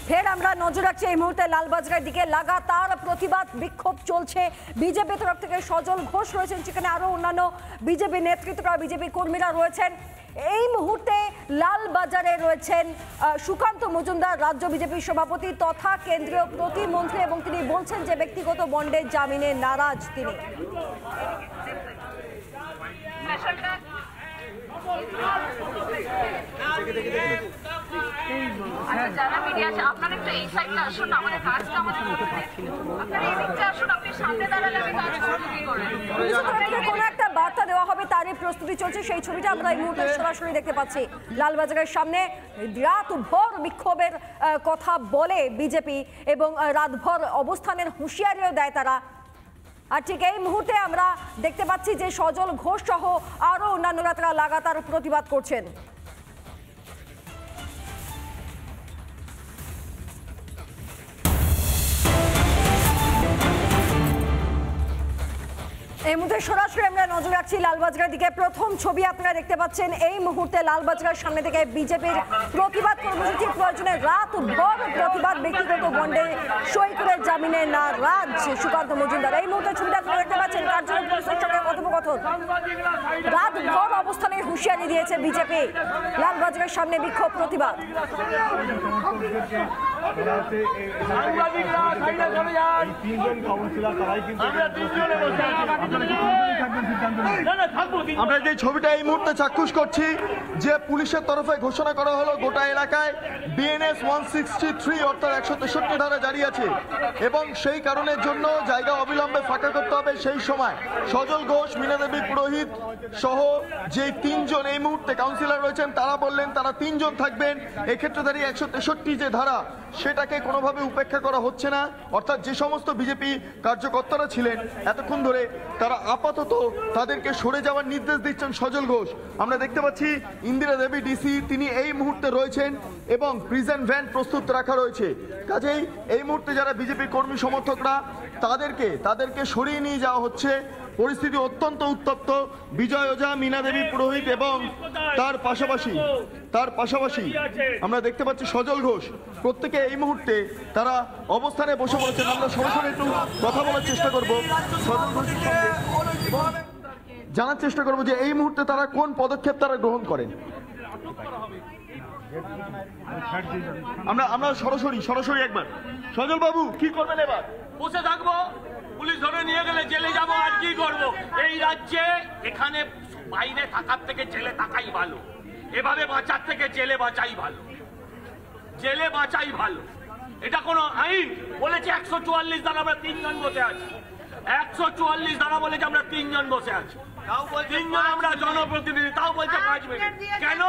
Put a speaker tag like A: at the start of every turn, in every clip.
A: ফের আমরা নজর রাখছি এই মুহূর্তে লালবাজারের দিকে লাগাতার প্রতিবাদ বিক্ষোভ চলছে। বিজেপি তরফ থেকে সজল ঘোষ রয়েছেন, সেখানে আরো অন্যান্য বিজেপি নেতৃত্বরা বিজেপি কর্মীরা রয়েছেন। এই মুহূর্তে লালবাজারে রয়েছেন সুকান্ত মজুমদার, রাজ্য বিজেপির সভাপতি তথা কেন্দ্রীয় প্রতিমন্ত্রী, এবং তিনি বলছেন যে ব্যক্তিগত বন্ডের জামিনে নারাজ তিনি।
B: যারা মিডিয়া আছে আপনারা একটু এই সাইডে আসুন, আমাদের কাজটা আমাদের করতে আপনারা এই দিকটা আসুন, আপনি সামনে দাঁড়ালে আমি কাজ করব কি করে।
A: কোনো একটা বার্তা দেওয়া হবে তারই প্রস্তুতি চলছে, সেই ছবিটা আমরা এই মুহূর্তে সরাসরি দেখতে পাচ্ছি। লালবাজারের সামনে রাতভর বিক্ষোভের কথা বলে বিজেপি এবং রাতভর অবস্থানের হুঁশিয়ারিও দেয় তারা। আর ঠিক এই মুহূর্তে আমরা দেখতে পাচ্ছি যে সজল ঘোষ সহ আরো অন্যান্যরা তারা লাগাতার প্রতিবাদ করছেন। এই মুহূর্তে সরাসরি আমরা নজর রাখছি লালবাজারের দিকে। প্রথম ছবি আপনারা দেখতে পাচ্ছেন, এই মুহূর্তে লালবাজারের সামনে থেকে বিজেপির প্রতিবাদ কর্মসূচির প্রয়োজনে রাতভর প্রতিবাদ, ব্যক্তিগত বন্ডে সই করে জামিনে নারাজ সুকান্ত মজুমদার। এই মুহূর্তে ছবিটা আপনারা দেখতে পাচ্ছেন, কার্যকর পুলিশের সঙ্গে কথোপকথন। রাতভর অবস্থানের হুঁশিয়ারি দিয়েছে বিজেপি। লালবাজারের সামনে বিক্ষোভ প্রতিবাদ।
C: আমরা যে ছবিটা এই মুহূর্তে চাক্ষুষ করছি, যে পুলিশের তরফে ঘোষণা করা হলো গোটা এলাকায় বিএনএস 163 অর্থাৎ 163 ধারা জারি আছে এবং সেই কারণের জন্য জায়গা অবিলম্বে ফাঁকা করতে হবে। সেই সময় সজল ঘোষ, মীনা দেবী পুরোহিত সহ যে তিনজন এই মুহূর্তে কাউন্সিলর রয়েছেন তারা বললেন তারা তিনজন থাকবেন। এক্ষেত্রে দাঁড়িয়ে 163 যে ধারা সেটাকে কোনোভাবে উপেক্ষা করা হচ্ছে না, অর্থাৎ যে সমস্ত বিজেপি কার্যকর্তারা ছিলেন এতক্ষণ ধরে তারা আপাতত তাদেরকে সরে যাওয়ার নির্দেশ দিচ্ছেন সজল ঘোষ। আমরা দেখতে পাচ্ছি ইন্দিরা দেবী ডিসি তিনি এই মুহূর্তে রয়েছেন এবং প্রিজন ভ্যান প্রস্তুত রাখা রয়েছে। কাজেই এই মুহূর্তে যারা বিজেপি কর্মী সমর্থকরা তাদেরকে সরিয়ে নিয়ে যাওয়া হচ্ছে। পরিস্থিতি অত্যন্ত উত্তপ্ত। বিজয় ওঝা, মীনা দেবী পুরোহিত এবং তার পাশাপাশি আমরা দেখতে পাচ্ছি সজল ঘোষ, প্রত্যেকে এই মুহূর্তে তারা অবস্থানে বসে পড়েছেন। আমরা সরাসরি একটু কথা বলার চেষ্টা করব সজল ঘোষের সঙ্গে, জানার চেষ্টা করব যে এই মুহূর্তে তারা কোন পদক্ষেপ তারা গ্রহণ করেন। আমরা সরাসরি একবার সজল বাবু কি করবেন? এবার
D: বসে থাকবো, পুলিশ ধরে নিয়ে গেলে জেলে যাবো, আর কি করবো? এই রাজ্যে এখানে বাইরে থাকার থেকে জেলে থাকাই ভালো, এভাবে বাঁচার থেকে জেলে বাঁচাই ভালো। এটা কোনো আইন বলেছে 144 ধারা, আমরা তিনজন বসে আছি। 144 ধারা বলেছে আমরা তিনজন বসে আছি, তিনজন আমরা জনপ্রতিনিধি, তাও বলছে 5 মিনিট। কেন?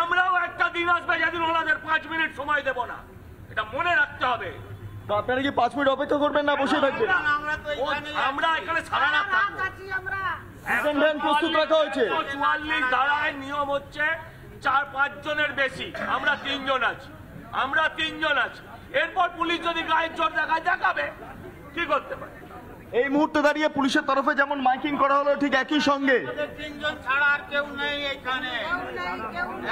D: আমরাও একটা দিন আসবে যেদিন ওনাদের 5 মিনিট সময় দেব না, এটা মনে রাখতে হবে।
C: আপনারা কি 5 মিনিট অপেক্ষা করবেন না বসে থাকবেন?
D: আমরা এখানে সারা রাত থাকবো।
C: প্রস্তুত রাখা হয়েছে।
D: 144 ধারায় নিয়ম হচ্ছে 4-5 জনের বেশি, আমরা তিনজন আছি। এরপর পুলিশ যদি গায়ের জোর দেখাবে, কি করতে পারে?
C: এই মুহূর্তে দাঁড়িয়ে পুলিশের তরফে যেমন মাইকিং করা হলো ঠিক একই সঙ্গে
E: তিনজন ছাড়া আর কেউ নেই এখানে,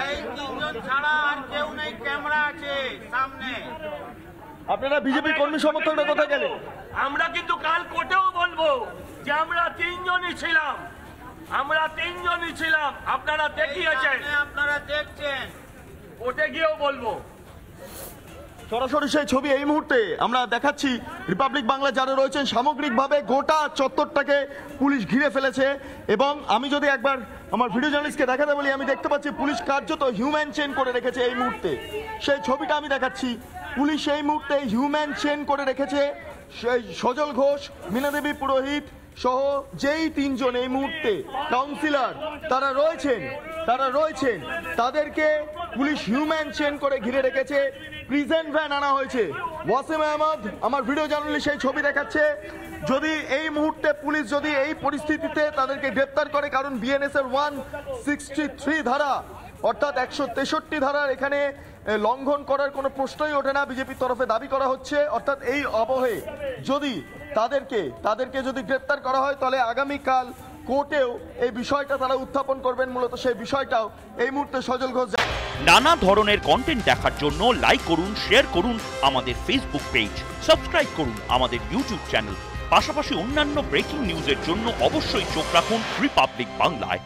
E: এই তিনজন ছাড়া আর কেউ নেই, ক্যামেরা আছে সামনে।
C: আপনারা বিজেপি কর্মী সমর্থকরা কোথায় গেলেন?
D: আমরা কিন্তু কাল কোর্টেও বলবো যে আমরা তিনজনই ছিলাম, আপনারা দেখিয়েছেন,
E: আপনারা দেখছেন,
D: কোর্টে গিয়েও বলবো।
C: সরাসরি সেই ছবি এই মুহূর্তে আমরা দেখাচ্ছি। রিপাবলিক বাংলা যারা রয়েছেন সামগ্রিকভাবে গোটা চত্বরটাকে পুলিশ ঘিরে ফেলেছে এবং আমি যদি একবার আমার ভিডিও জার্নালিস্টকে দেখাতে বলি, আমি দেখতে পাচ্ছি পুলিশ কার্যত হিউম্যান চেন করে রেখেছে এই মুহূর্তে। সেই ছবিটা আমি দেখাচ্ছি, পুলিশ এই মুহূর্তে হিউম্যান চেন করে রেখেছে সেই সজল ঘোষ, মীনা দেবী পুরোহিত সহ যেই তিনজন এই মুহূর্তে কাউন্সিলর তারা রয়েছেন তাদেরকে পুলিশ হিউম্যান চেন করে ঘিরে রেখেছে। প্রিজন ভ্যান আনা হয়েছে। ওয়াসিম আহমদ আমার ভিডিও জার্নালিস্ট সেই ছবি দেখাচ্ছে। যদি এই মুহূর্তে পুলিশ যদি এই পরিস্থিতিতে তাদেরকে গ্রেপ্তার করে, কারণ বিএনএস এর 163 ধারা অর্থাৎ 163 ধারার এখানে লঙ্ঘন করার কোনো প্রশ্নই ওঠে না, বিজেপির তরফে দাবি করা হচ্ছে। অর্থাৎ এই আবহে যদি তাদেরকে যদি গ্রেপ্তার করা হয় তাহলে আগামীকাল কোর্টেও এই বিষয়টা তারা উত্থাপন করবেন। মূলত সেই বিষয়টাও এই মুহূর্তে সজল ঘোষ
F: নানা ধরনের কন্টেন্ট দেখার জন্য লাইক করুন, শেয়ার করুন আমাদের ফেসবুক পেজ, সাবস্ক্রাইব করুন আমাদের ইউটিউব চ্যানেল। পাশাপাশি অন্যান্য ব্রেকিং নিউজের জন্য অবশ্যই চোখ রাখুন রিপাবলিক বাংলায়।